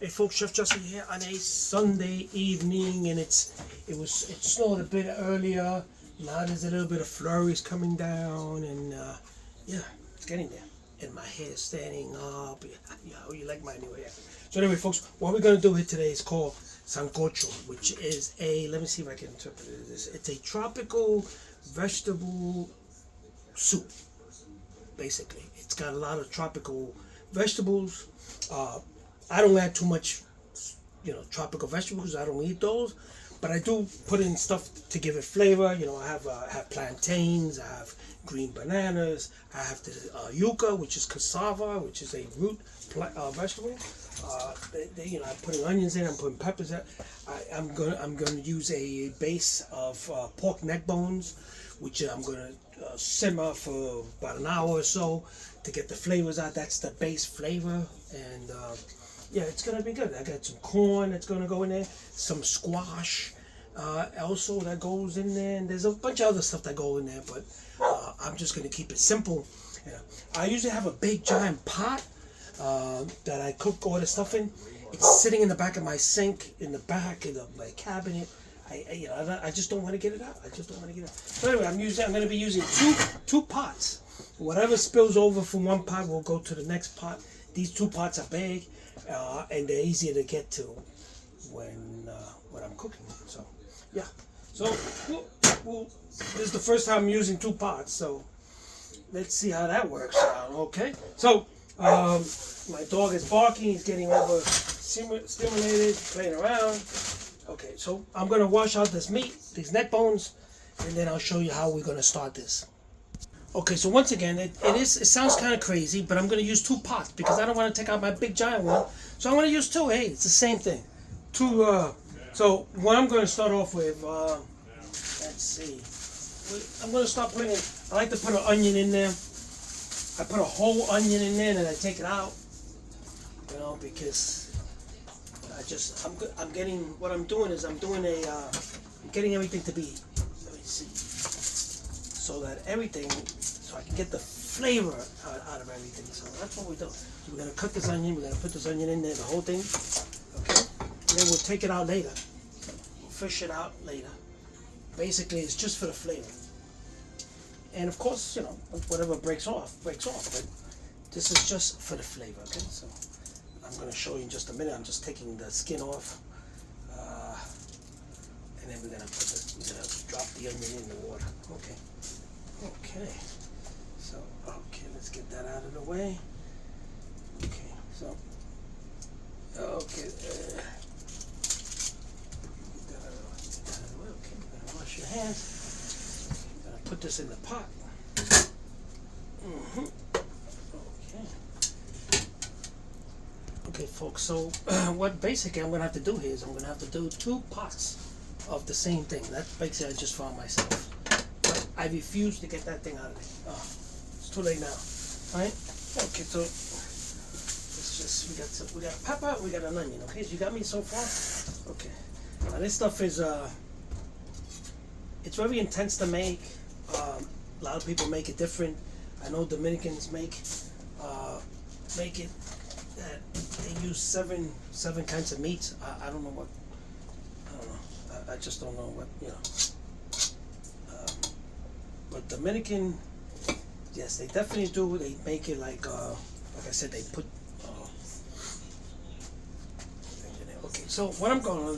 Hey folks, Chef Justin here on a Sunday evening, and it snowed a bit earlier. Now there's a little bit of flurries coming down, and yeah, it's getting there. And my hair is standing up. Yeah, you like my new hair. So anyway, folks, what we're gonna do here today is called Sancocho, which is let me see if I can interpret it. It's a tropical vegetable soup. Basically, it's got a lot of tropical vegetables. I don't add too much, tropical vegetables. I don't eat those, but I do put in stuff to give it flavor. I have plantains, I have green bananas, I have the yuca, which is cassava, which is a root vegetable. I'm putting onions in. I'm putting peppers in. I'm gonna use a base of pork neck bones, which I'm gonna simmer for about an hour or so to get the flavors out. That's the base flavor, and yeah, it's gonna be good. I got some corn that's gonna go in there, some squash also that goes in there, and there's a bunch of other stuff that go in there. But I'm just gonna keep it simple. I usually have a big giant pot that I cook all the stuff in. It's sitting in the back of my sink, in the back of my cabinet. I just don't want to get it out. So anyway, I'm going to be using two pots. Whatever spills over from one pot will go to the next pot. These two pots are big, and they're easier to get to when I'm cooking. So yeah. So this is the first time I'm using two pots. So let's see how that works out. Okay. So my dog is barking. He's getting overstimulated, playing around. Okay, so I'm gonna wash out this meat, these neck bones, and then I'll show you how we're gonna start this. Okay, so once again, it sounds kind of crazy, but I'm gonna use two pots because I don't want to take out my big giant one. So I'm gonna use two. Hey, it's the same thing. So what I'm gonna start off with, let's see. I'm gonna start putting. I like to put an onion in there. I put a whole onion in there, and then I take it out. Because I'm getting, what I'm doing is I'm getting everything to be, let me see, so I can get the flavor out of everything. So that's what we do. So we're going to cut this onion, we're going to put this onion in there, the whole thing, okay? And then we'll take it out later. We'll fish it out later. Basically, it's just for the flavor. And of course, whatever breaks off, but this is just for the flavor, okay? So I'm going to show you in just a minute. I'm just taking the skin off, and then we're going to drop the onion in the water. Okay. So let's get that out of the way. Okay, so get that out of the way. Okay, you're going to wash your hands. You're going to put this in the pot. Okay, folks, so what basically I'm going to have to do here is I'm going to have to do two pots of the same thing. That's basically I just found myself. But I refuse to get that thing out of there. Oh, it's too late now. All right? Okay, so we got pepper, we got an onion. Okay, so you got me so far? Okay. Now this stuff is, it's very intense to make. A lot of people make it different. I know Dominicans make it that they use seven kinds of meats. I don't know. I just don't know what, but Dominican, yes, they definitely do. They make it like I said, they put. Okay, so what I'm gonna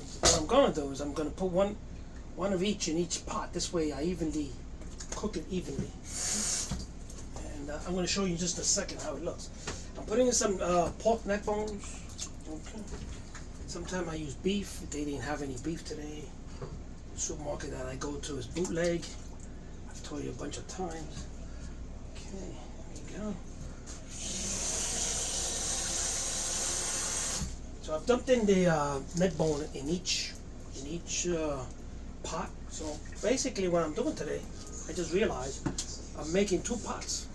do is I'm gonna put one of each in each pot. This way, I cook it evenly. And I'm gonna show you in just a second how it looks. I'm putting in some pork neck bones. Okay. Sometimes I use beef. They didn't have any beef today. The supermarket that I go to is bootleg. I've told you a bunch of times. Okay, there you go. So I've dumped in the neck bone in each pot. So basically, what I'm doing today, I just realized I'm making two pots.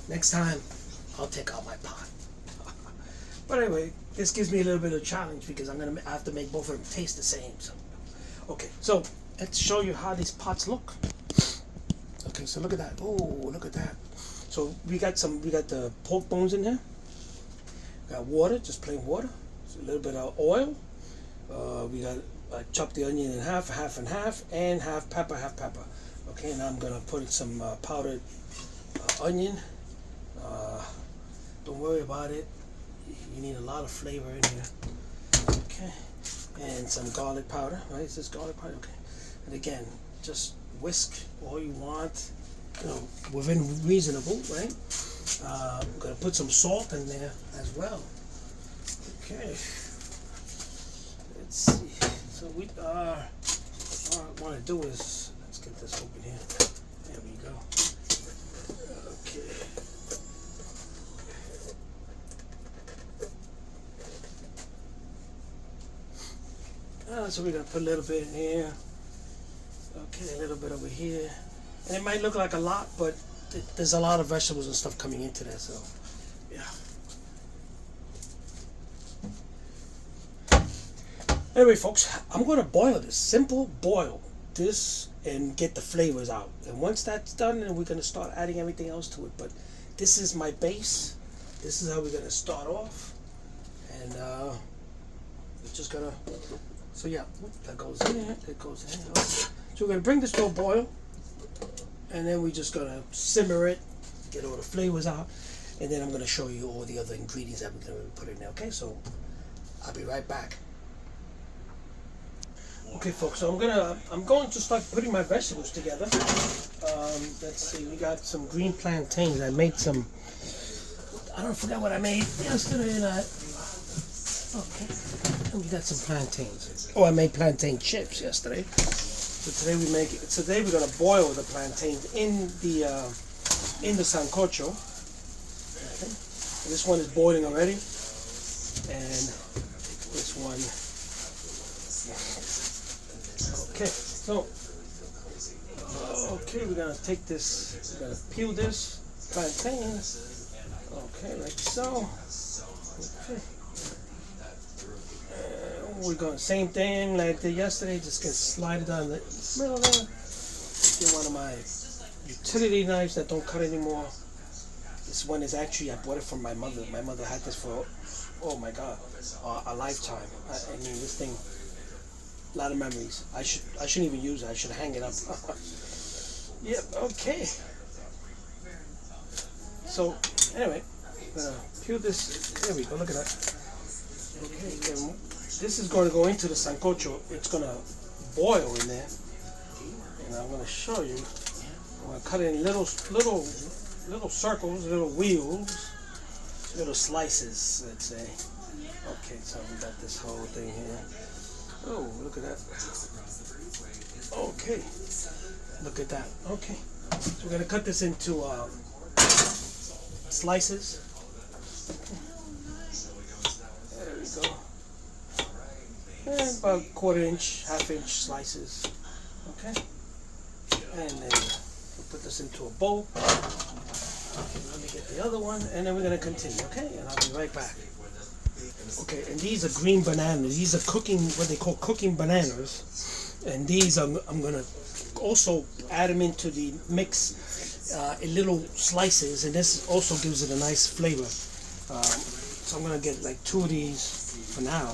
Next time, I'll take out my pot. But anyway, this gives me a little bit of a challenge because I have to make both of them taste the same. So, okay, so let's show you how these pots look. Okay, so look at that. Oh, look at that. So we got the pork bones in here. Got water, just plain water. So a little bit of oil. We got chop the onion in half and half, and half pepper. Okay, now I'm gonna put in some powdered onion. Don't worry about it. You need a lot of flavor in here. Okay, and some garlic powder. Right? Is this garlic powder? Okay. And again, just whisk all you want. You know, within reasonable, right? I'm gonna put some salt in there as well. Okay. Let's see. So we are. What I want to do is let's get this open here. There we go. Okay. So we're gonna put a little bit in here. Okay, a little bit over here. And it might look like a lot, but there's a lot of vegetables and stuff coming into there, so yeah. Anyway, folks, I'm going to boil this. Simple boil this and get the flavors out. And once that's done, then we're going to start adding everything else to it. But this is my base. This is how we're going to start off. And we're just going to, so yeah, that goes in there, that goes in there. So we're going to bring this to a boil. And then we're just going to simmer it, get all the flavors out. And then I'm going to show you all the other ingredients that we're going to put in there. Okay, so I'll be right back. Okay, folks, so I'm going to start putting my vegetables together. Let's see, we got some green plantains. I made some, I forgot what I made yesterday. Okay, and we got some plantains. Oh, I made plantain chips yesterday. So today we're gonna boil the plantains in the sancocho. Okay. This one is boiling already, and this one. Okay, so we're gonna take this. We're gonna peel this plantain. Okay, like so. Okay. We're going same thing like the yesterday. Just gonna slide it down the middle there. Get one of my utility knives that don't cut anymore. This one is actually, I bought it from my mother. My mother had this for, oh my God, a lifetime. I mean, this thing, a lot of memories. I shouldn't even use it. I should hang it up. Yep. Okay. So anyway, peel this. There we go. Look at that. Okay. And this is going to go into the sancocho. It's going to boil in there, and I'm going to show you. I'm going to cut it in little circles, little wheels, little slices, let's say. Okay, so we got this whole thing here. Oh, look at that. Okay, look at that. Okay, so we're going to cut this into slices. Okay. There we go. And about 1/4 inch, 1/2 inch slices. Okay, and then we'll put this into a bowl. Let me get the other one, and then we're gonna continue. Okay, and I'll be right back. Okay, and these are green bananas. These are what they call cooking bananas, and these I'm gonna also add them into the mix in little slices, and this also gives it a nice flavor. So I'm gonna get like 2 of these for now.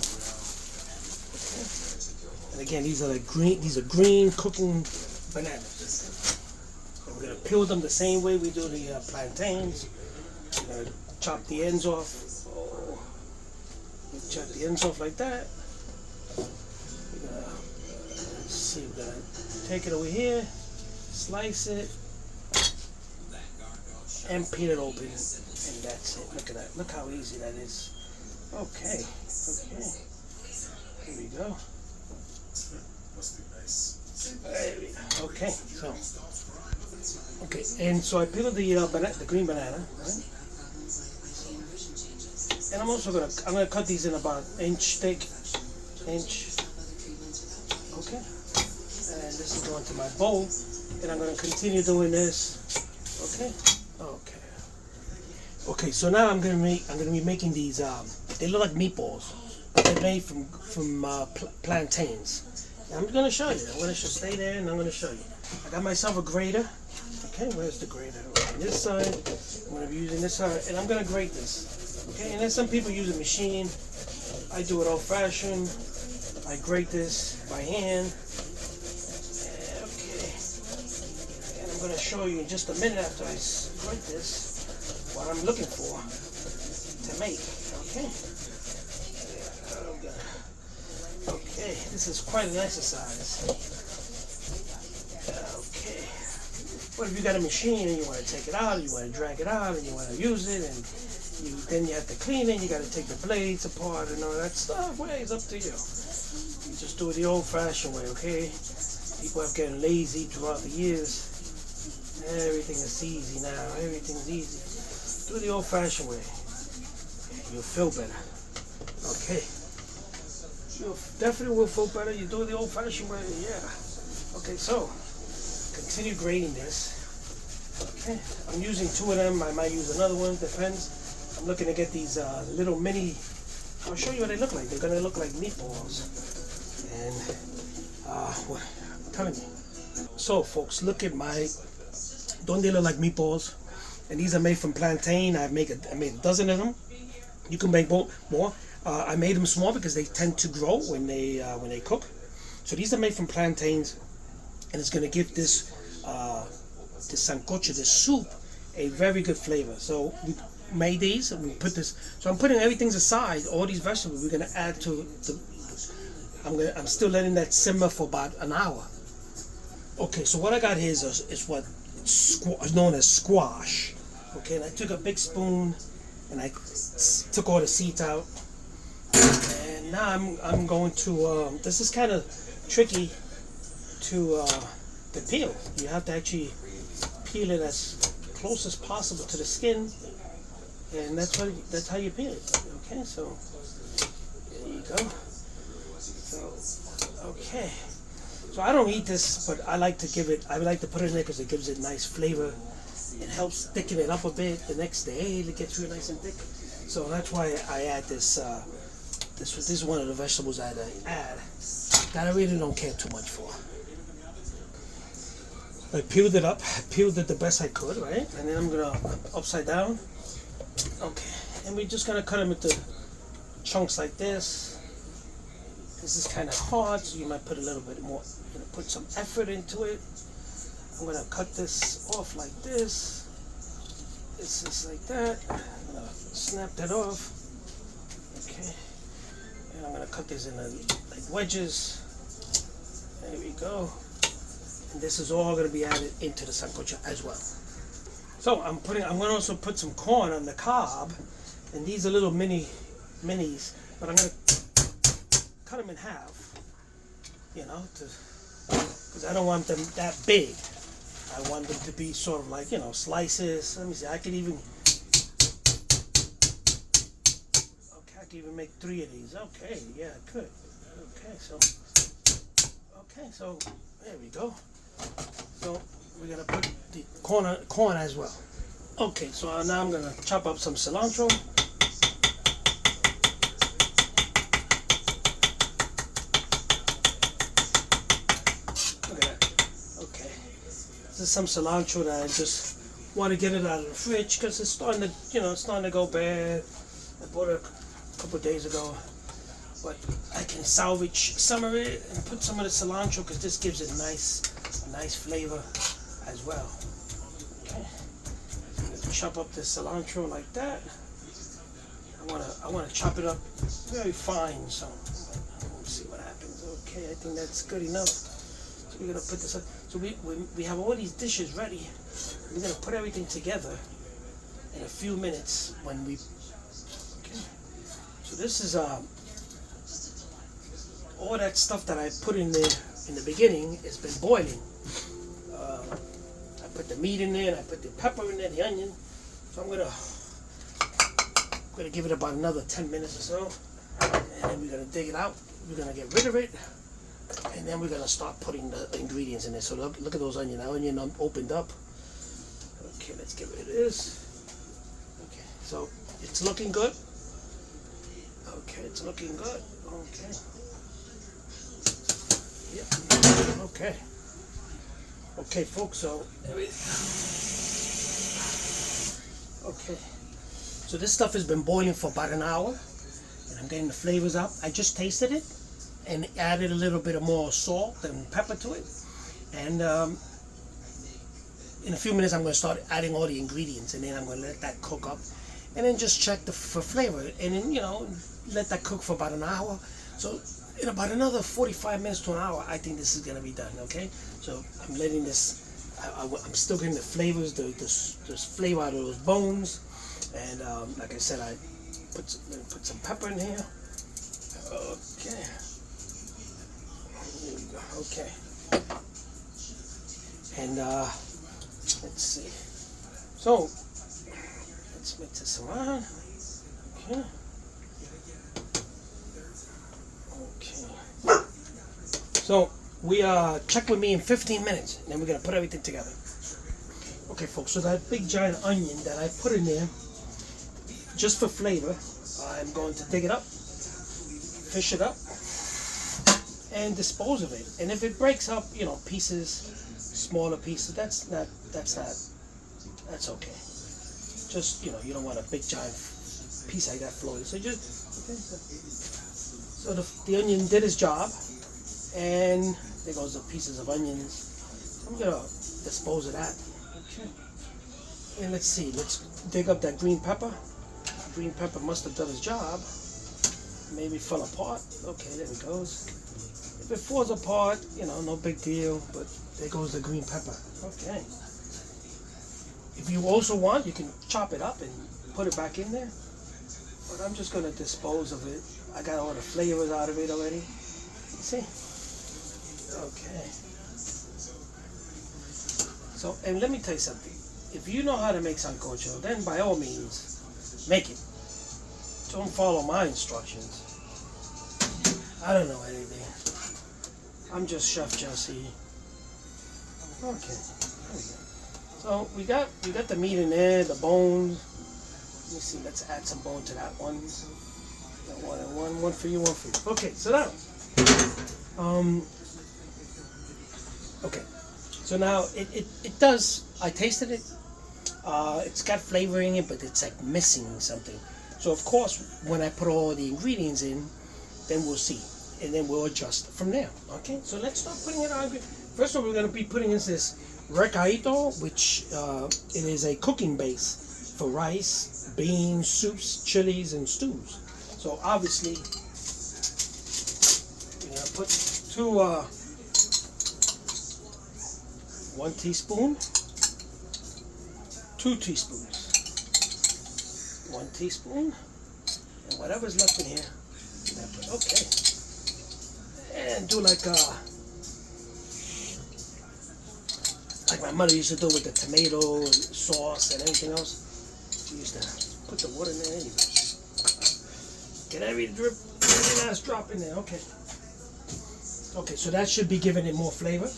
And again, these are green cooking bananas. So we're gonna peel them the same way we do the plantains. We're gonna chop the ends off. Chop the ends off like that. We're gonna, let's see, we're gonna take it over here, slice it, and peel it open, and that's it. Look at that. Look how easy that is. Okay. Here we go. Okay, so and so I peeled the green banana, right? And I'm also gonna cut these in about inch thick, inch. Okay, and this is going to my bowl, and I'm gonna continue doing this. Okay. So now I'm gonna be making these. They look like meatballs. They're made from plantains. I'm going to show you. I'm going to just stay there and I'm going to show you. I got myself a grater. Okay, where's the grater? On this side. I'm going to be using this side and I'm going to grate this. Okay, and then some people use a machine. I do it old-fashioned. I grate this by hand. Okay, and I'm going to show you in just a minute after I grate this what I'm looking for to make. Okay. Okay, this is quite an exercise. Okay. But if you got a machine and you want to take it out, and you want to drag it out, and you want to use it, and then you have to clean it, you got to take the blades apart and all that stuff, well, it's up to you. You just do it the old-fashioned way, okay? People have gotten lazy throughout the years. Everything is easy now. Everything's easy. Do it the old-fashioned way. You'll feel better. Okay. You definitely will feel better. You do it the old-fashioned way, yeah. Okay, so continue grating this. Okay, I'm using 2 of them. I might use another one. Depends. I'm looking to get these little mini. I'll show you what they look like. They're gonna look like meatballs. And what I'm telling you. So, folks, look at my. Don't they look like meatballs? And these are made from plantain. I made a dozen of them. You can make more. I made them small because they tend to grow when they cook. So these are made from plantains, and it's going to give this sancocho, this soup, a very good flavor. So we made these, and we put this. So I'm putting everything aside. All these vegetables we're going to add to the. I'm still letting that simmer for about an hour. Okay, so what I got here is what is known as squash. Okay, and I took a big spoon and I took all the seeds out. And now I'm going to. This is kind of tricky to peel. You have to actually peel it as close as possible to the skin, and that's how you peel it. Okay, so there you go. So okay. So I don't eat this, but I like to give it. I like to put it in there because it gives it nice flavor. It helps thicken it up a bit the next day. It gets real nice and thick. So that's why I add this. This is one of the vegetables I add that I really don't care too much for. I peeled it up. I peeled it the best I could, right? And then I'm gonna upside down. Okay, and we're just gonna cut them into chunks like this. This is kind of hard, so you might put a little bit more, put some effort into it. I'm gonna cut this off like this. This is like that. I'm gonna snap that off. Okay. And I'm gonna cut this in like wedges. There we go. And this is all gonna be added into the sancocho as well. So I'm gonna also put some corn on the cob, and these are little minis, but I'm gonna cut them in half, because I don't want them that big. I want them to be sort of like, slices. Let me see, I could even make 3 of these. Okay, yeah, I could. Okay, so there we go. So we're gonna put the corn as well. Okay, so now I'm gonna chop up some cilantro. This is some cilantro that I just want to get it out of the fridge because it's starting to go bad. I bought it a couple of days ago, but I can salvage some of it and put some of the cilantro because this gives it a nice flavor as well. Okay, chop up this cilantro like that. I want to chop it up very fine, so we'll see what happens. Okay, I think that's good enough. So we're gonna put this up. So we have all these dishes ready. We're gonna put everything together in a few minutes when we. Okay. So this is all that stuff that I put in there in the beginning has been boiling. I put the meat in there, and I put the pepper in there, the onion. So I'm gonna give it about another 10 minutes or so, and then we're gonna dig it out. We're gonna get rid of it. And then we're going to start putting the ingredients in there. So look at those onions. That onion opened up. Okay, let's get rid of this. Okay, so it's looking good. Okay, it's looking good. Okay. Yep. Okay. Okay, folks, so there we go. Okay. So this stuff has been boiling for about an hour, and I'm getting the flavors out. I just tasted it and added a little bit of more salt and pepper to it. And in a few minutes I'm going to start adding all the ingredients, and then I'm going to let that cook up, and then just check for flavor, and then let that cook for about an hour. So in about another 45 minutes to an hour, I think this is going to be done. Okay, so I'm letting this. I'm still getting the flavors, the flavor out of those bones, and like I said, I put some pepper in here. Okay, there we go. Okay, and let's see. So let's mix this around. Okay. Okay. So we check with me in 15 minutes, and then we're gonna put everything together. Okay, folks. So that big giant onion that I put in there, just for flavor, I'm going to dig it up, fish it up, and dispose of it. And if it breaks up, pieces, smaller pieces, that's okay. Just you don't want a big giant piece like that floating. So just okay. So the onion did its job, and there goes the pieces of onions. I'm gonna dispose of that. Okay. And let's see. Let's dig up that green pepper. Green pepper must have done its job. Maybe it fell apart. Okay, there it goes. If it falls apart, no big deal. But there goes the green pepper. Okay. If you also want, you can chop it up and put it back in there. But I'm just going to dispose of it. I got all the flavors out of it already. See? Okay. So, and let me tell you something. If you know how to make sancocho, then by all means, make it. Don't follow my instructions. I don't know anything. I'm just Chef Jesse. Okay. There we go. So we got the meat in there, the bones. Let me see. Let's add some bone to that one. One for you, one for you. Okay. So now, okay. So now it does. I tasted it. It's got flavor in it, but it's like missing something. So of course, when I put all the ingredients in, then we'll see, and then we'll adjust from there. Okay. So let's start putting it on. First of all, we're going to be putting in this recadito, which it is a cooking base for rice, beans, soups, chilies, and stews. So obviously, we're going to put 1 teaspoon, 2 teaspoons, 1 teaspoon, and whatever's left in here. Okay, and do like my mother used to do with the tomato and sauce and everything else. She used to put the water in there. Get every last drop in there. Okay. Okay, so that should be giving it more flavor.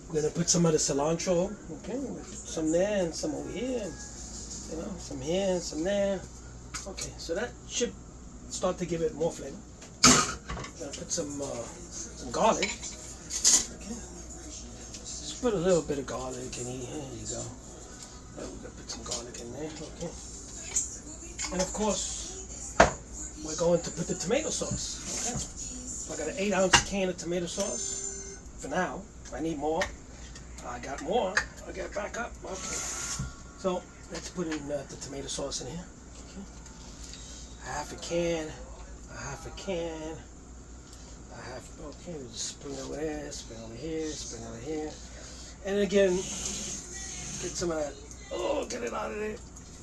We're gonna put some of the cilantro. Okay, some there and some over here, and, some here and some there. Okay, so that should start to give it more flavor. I'm gonna put some garlic. Put a little bit of garlic in here. There you go. We're gonna put some garlic in there. Okay. And of course, we're going to put the tomato sauce. Okay. So I got an 8-ounce can of tomato sauce for now. If I need more, I got more. I'll get back up. Okay. So let's put in the tomato sauce in here. Okay. Half a can. Okay, we just spring over there, spring over here, spring over here. And again, get some of that. Oh, get it out of there.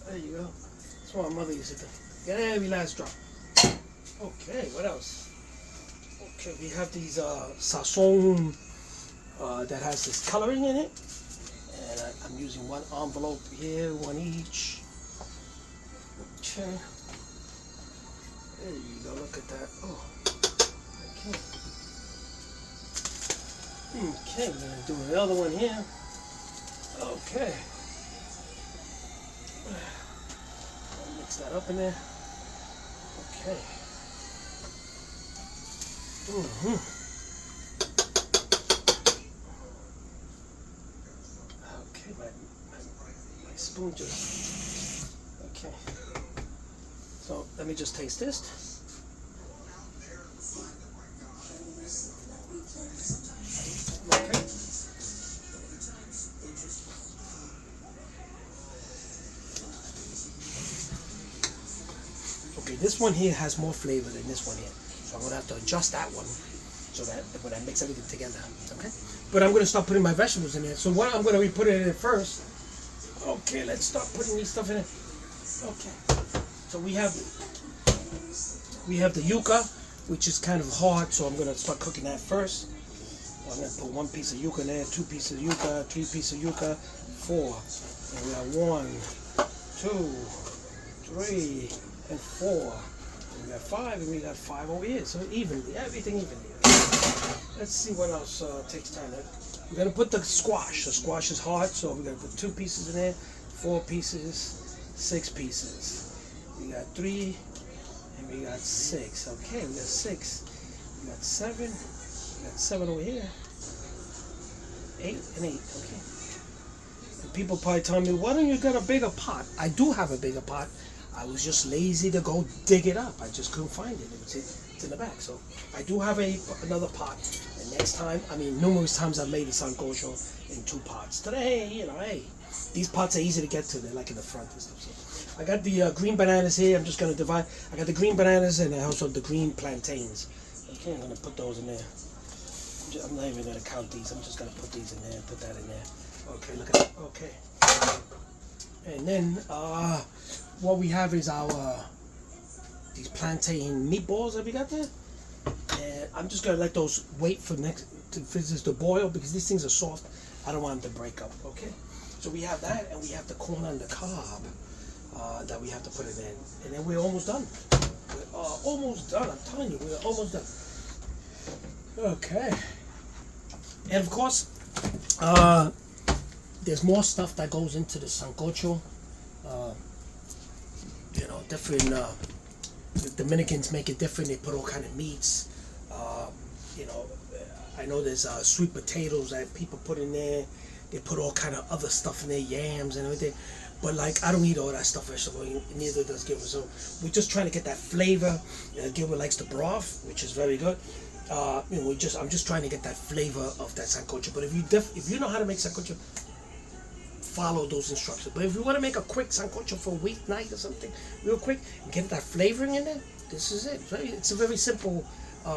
There you go. That's what my mother used to do. Get every last drop. Okay, what else? Okay, we have these sazon that has this coloring in it. And I'm using 1 envelope here, 1 each. Okay. There you go, look at that. Oh, okay. Okay, we're going to do another one here. Okay. I'll mix that up in there. Okay. Okay, my spoon just... Okay. So let me just taste this. Okay. Okay, this one here has more flavor than this one here. So I'm gonna have to adjust that one so that when I mix everything together. Okay? But I'm gonna start putting my vegetables in there. So what I'm gonna be putting in it first. Okay, let's start putting these stuff in it. Okay. So we have the yuca, which is kind of hard, so I'm gonna start cooking that first. I'm gonna put 1 piece of yuca in there, 2 pieces of yuca, 3 pieces of yuca, 4. And we got 1, 2, 3, and 4. And we got 5, and we got 5 over here. So evenly, everything evenly. Let's see what else takes time. We're gonna put the squash. The squash is hard, so we're gonna put 2 pieces in there, 4 pieces, 6 pieces. We got 3, and we got 6. Okay, we got 6. We got 7. We got 7 over here. 8 and 8. Okay. And people probably tell me, why don't you get a bigger pot? I do have a bigger pot. I was just lazy to go dig it up. I just couldn't find it. It's in the back. So I do have another pot. And next time, I mean, numerous times I've made a sancocho in 2 pots. Today, hey, these pots are easy to get to. They're like in the front and stuff. So I got the green bananas here. I'm just going to divide. I got the green bananas and also the green plantains. Okay, I'm going to put those in there. I'm not even going to count these. I'm just going to put these in there and put that in there. Okay, look at that. Okay. And then what we have is our these plantain meatballs that we got there. And I'm just going to let those wait for this to boil because these things are soft. I don't want them to break up. Okay. So we have that, and we have the corn on the cob that we have to put it in. And then we're almost done. We're almost done. I'm telling you, we're almost done. Okay. And of course, there's more stuff that goes into the sancocho. You know, different. The Dominicans make it different. They put all kind of meats. You know, I know there's sweet potatoes that people put in there. They put all kind of other stuff in there, yams and everything. But like, I don't eat all that stuff, first of all. Neither does Gilbert. So we're just trying to get that flavor. Gilbert likes the broth, which is very good. You know, I'm just trying to get that flavor of that sancocho. But if you know how to make sancocho, follow those instructions. But if you want to make a quick sancocho for a weeknight or something, real quick, and get that flavoring in there, this is it. It's a very simple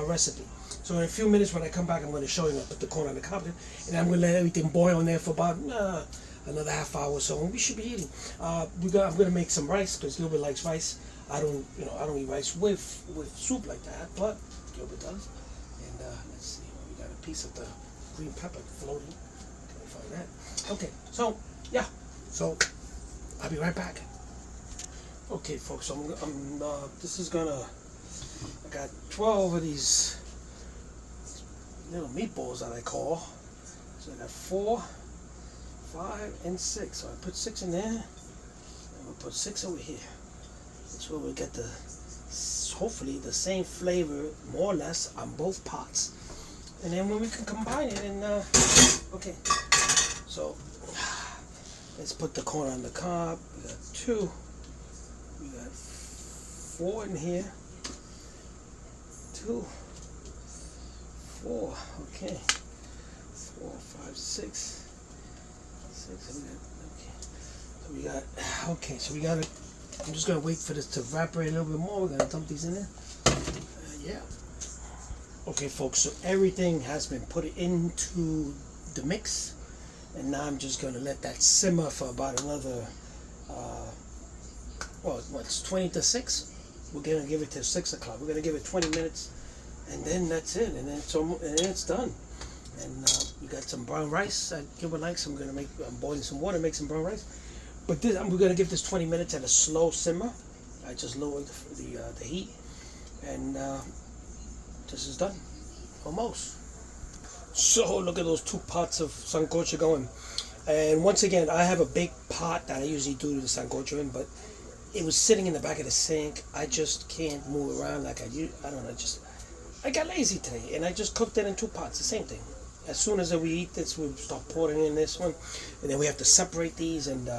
recipe. So in a few minutes when I come back, I'm going to show you. I put the corn on the cob, and I'm going to let everything boil in there for about another half hour or so. And we should be eating. I'm going to make some rice because Gilbert likes rice. I don't eat rice with soup like that, but Gilbert does. And let's see, we got a piece of the green pepper floating. Can we find that? Okay, so yeah, so I'll be right back. Okay, folks, I got 12 of these little meatballs that I call. So I got 4, 5, and 6. So I put 6 in there, and we'll put 6 over here. That's where we'll get hopefully the same flavor, more or less, on both pots. And then when we can combine it, and okay, so let's put the corn on the cob. We got 2, we got 4 in here, 2, 4, okay, 4, 5, 6, 6, so we got it. I'm just gonna wait for this to evaporate a little bit more. We're gonna dump these in there. Yeah. Okay, folks, so everything has been put into the mix, and now I'm just gonna let that simmer for about another, it's 20 to 6. We're gonna give it to 6 o'clock. We're gonna give it 20 minutes, and then that's it, and then it's done. And we got some brown rice that Gilbert likes. I'm boiling some water, make some brown rice. But we're gonna give this 20 minutes at a slow simmer. I just lowered the heat, and this is done, almost. So look at those 2 pots of sancocho going. And once again, I have a big pot that I usually do the sancocho in, but it was sitting in the back of the sink. I just can't move around like I do. I don't know. I got lazy today, and I just cooked it in 2 pots. The same thing. As soon as we eat this, we start pouring in this one, and then we have to separate these. And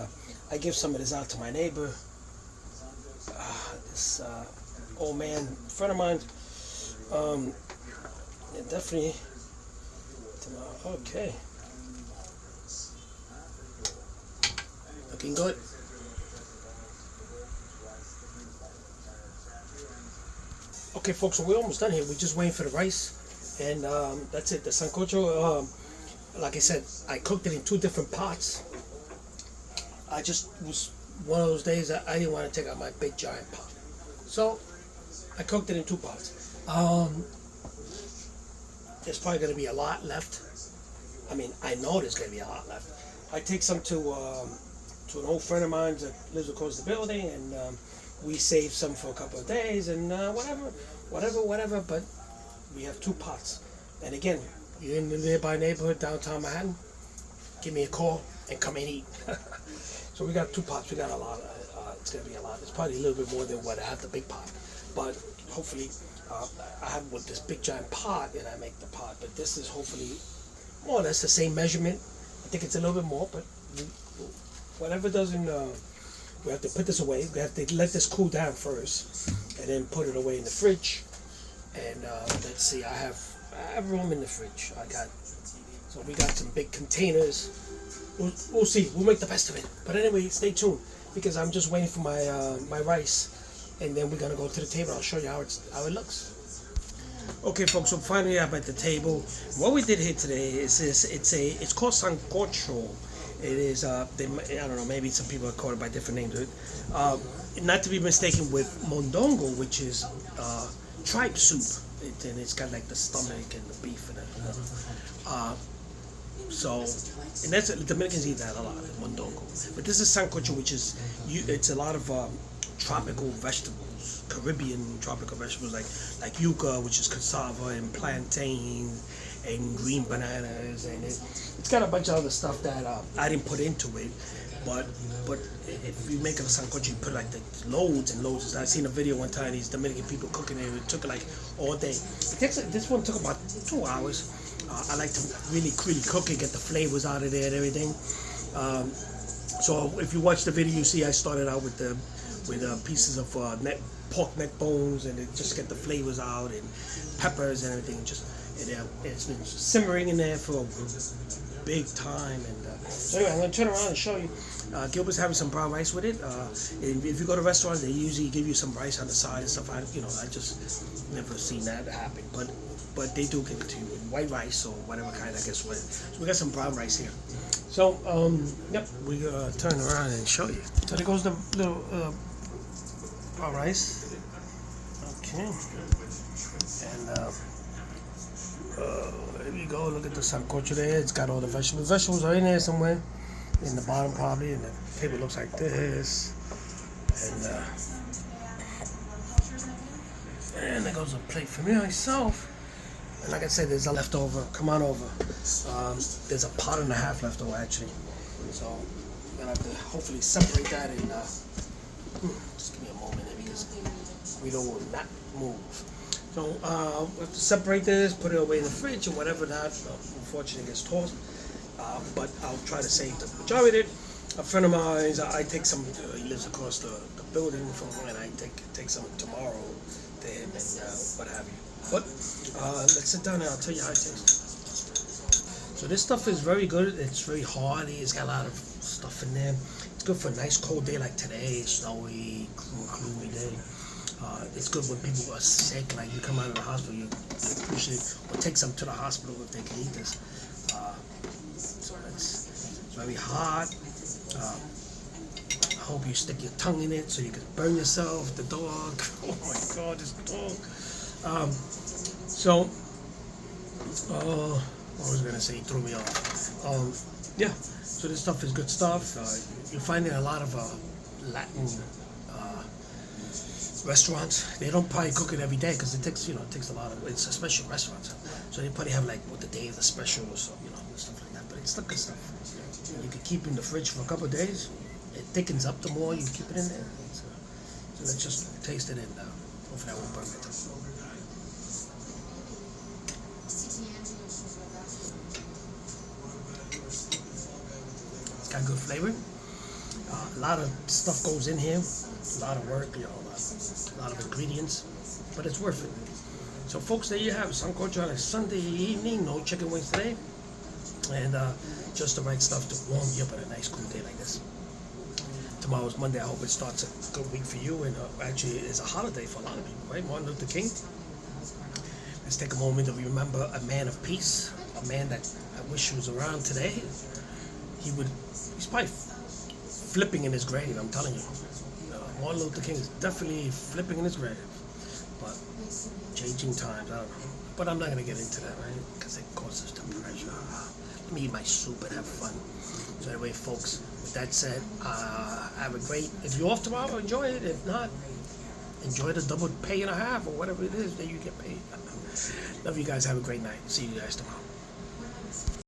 I give some of this out to my neighbor. this old man, friend of mine. Yeah, definitely. Okay. Looking good. Okay, folks, so we're almost done here. We're just waiting for the rice, and that's it. The sancocho, like I said, I cooked it in 2 different pots. I just was one of those days that I didn't want to take out my big giant pot, so I cooked it in 2 pots. There's probably going to be a lot left. I mean, I know there's going to be a lot left. I take some to an old friend of mine that lives across the building, and we save some for a couple of days, and whatever. But we have 2 pots. And again, you're in the nearby neighborhood, downtown Manhattan, give me a call and come and eat. So we got 2 pots. We got a lot. It's going to be a lot. It's probably a little bit more than what I have the big pot. But hopefully, I have with this big giant pot, and I make the pot. But this is hopefully more or less the same measurement. I think it's a little bit more, but whatever doesn't, we have to put this away. We have to let this cool down first, and then put it away in the fridge. And let's see, I have room in the fridge. So we got some big containers. We'll see. We'll make the best of it. But anyway, stay tuned, because I'm just waiting for my rice, and then we're gonna go to the table. I'll show you how it looks. Okay, folks. So finally, I'm at the table. What we did here today is this. It's called Sancocho. It is. I don't know. Maybe some people call it by different names. Not to be mistaken with mondongo, which is tripe soup. And it's got like the stomach and the beef in it. So, and that's the Dominicans eat that a lot, mondongo. But this is sancocho, which is it's a lot of tropical vegetables, Caribbean tropical vegetables like yuca, which is cassava, and plantain, and green bananas, and it's got a bunch of other stuff that I didn't put into it. But if you make a sancocho, you put like the loads and loads. I seen a video one time, these Dominican people cooking it. It took like all day. This one took about 2 hours. I like to really cook it, get the flavors out of there and everything. So if you watch the video, you see I started out with pieces of pork neck bones, and just get the flavors out, and peppers and everything. It's been simmering in there for a big time. And so anyway, I'm gonna turn around and show you. Gilbert's having some brown rice with it. And if you go to restaurants, they usually give you some rice on the side and stuff. I just never seen that happen, but they do give it to you in white rice or whatever kind, I guess. So we got some brown rice here. So yep, we turn around and show you. So there goes the little brown rice. Okay, and there you go. Look at the sancocho there. It's got all the vegetables. Vegetables are in there somewhere, in the bottom probably, and the table looks like this. And there goes a plate for me myself. And like I said, there's a leftover. Come on over. There's a pot and a half left over actually. So I'm gonna have to hopefully separate that and just give me a moment here, because we don't will not move. So we have to separate this, put it away in the fridge, and whatever that unfortunately gets tossed. But I'll try to save the majority of it. A friend of mine, I take some. He lives across the building from me, and I take some tomorrow to him and what have you. But let's sit down and I'll tell you how it tastes. So this stuff is very good. It's very hearty. It's got a lot of stuff in there. It's good for a nice cold day like today, snowy, gloomy day. It's good when people are sick, like you come out of the hospital, you appreciate, or take some to the hospital if they can eat this. So it's very hot. I hope you stick your tongue in it so you can burn yourself. The dog. Oh my God, this dog. What was I gonna say? He threw me off. Yeah. So this stuff is good stuff. You're finding a lot of Latin restaurants. They don't probably cook it every day because it takes a lot of. It's a special restaurant, so they probably have like the day of the special or so, stuff like that. But it's the good stuff. You can keep it in the fridge for a couple of days. It thickens up the more you keep it in there. So let's just taste it and hopefully I won't burn it. It's got good flavor. A lot of stuff goes in here. a lot of work, a lot of ingredients, but it's worth it. So folks, there you have Sancocho on a Sunday evening. No chicken wings today, and just the right stuff to warm you up on a nice cool day like this. Tomorrow's Monday. I hope it starts a good week for you, and actually it's a holiday for a lot of people, right? Martin Luther King. Let's take a moment to remember a man of peace, a man that I wish was around today. He's probably flipping in his grave, I'm telling you. Martin Luther King is definitely flipping in his grave. But changing times, I don't know. But I'm not going to get into that, right? Because it causes the pressure. Let me eat my soup and have fun. So anyway, folks, with that said, have a great, if you're off tomorrow, enjoy it. If not, enjoy the double pay and a half or whatever it is that you get paid. Love you guys. Have a great night. See you guys tomorrow.